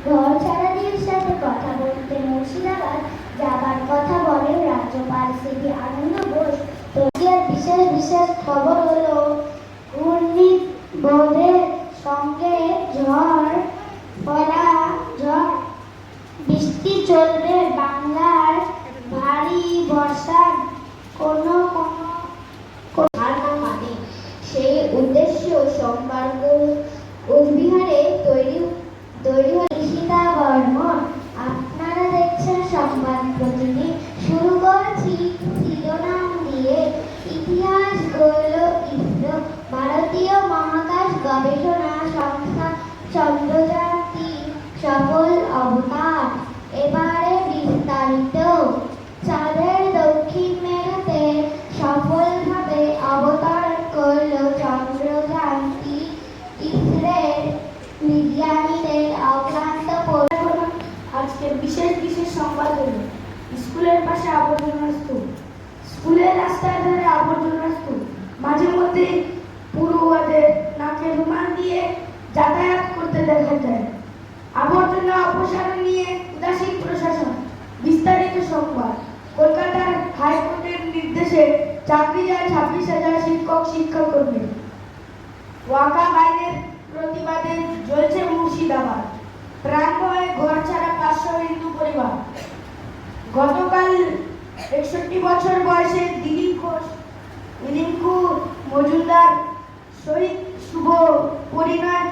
ঘর ছাড়াদের সাথে কথা বলতে মুর্শিদাবাদ যাবার কথা বলেন রাজ্যপাল শ্রী আনন্দ বোস। তৃতীয় বিশেষ বিশেষ খবর হলো ঘূর্ণিঝড়ের সঙ্গে ঝড় বৃষ্টি চলবে। বাংলার ভারী বর্ষার কোনো মানে সেই উদ্দেশ্য সোমবার কোচবিহারে তৈরি হল সীতা বর্মন। আপনারা দেখছেন সংবাদ প্রতিদিন। শুরু করছি শিরোনাম দিয়ে। ইতিহাস গড়ল ইসরো, ভারতীয় মহাকাশ গবেষণা সংস্থা চন্দ্রযান-3 সফল অবতার। এবারে বিস্তারিত। চাঁদের দক্ষিণ মেরুতে সফলভাবে অবতরণ করল চন্দ্রযান-3। ইসরোর বিজ্ঞানীদের অক্লান্ত পরিশ্রম। আজকের বিশেষ বিশেষ সংবাদ হলো স্কুলের পাশে আবর্জনা স্তূপ। স্কুলের রাস্তার ধারে আবর্জনা স্তূপ। মাঝে মধ্যে পড়ুয়াদের নাকে রুমাল দিয়ে যাতায়াত করতে দেখা যায়। আবর্জনা অপসারণ নিয়ে উদাসীন প্রশাসন। বিস্তারিত সংবাদ। কলকাতার হাইকোর্টের নির্দেশে চাকরি যায় 26,000 শিক্ষক শিক্ষাকর্মী। ওয়াকাফ আইনের প্রতিবাদে জ্বলছে মুর্শিদাবাদ। প্রাণভয়ে ঘর ছাড়া 500 হিন্দু পরিবার। গতকাল 61 বছর বয়সে দিলীপ ঘোষ, রিঙ্কু মজুমদার শহীদ শুভ পরিণয়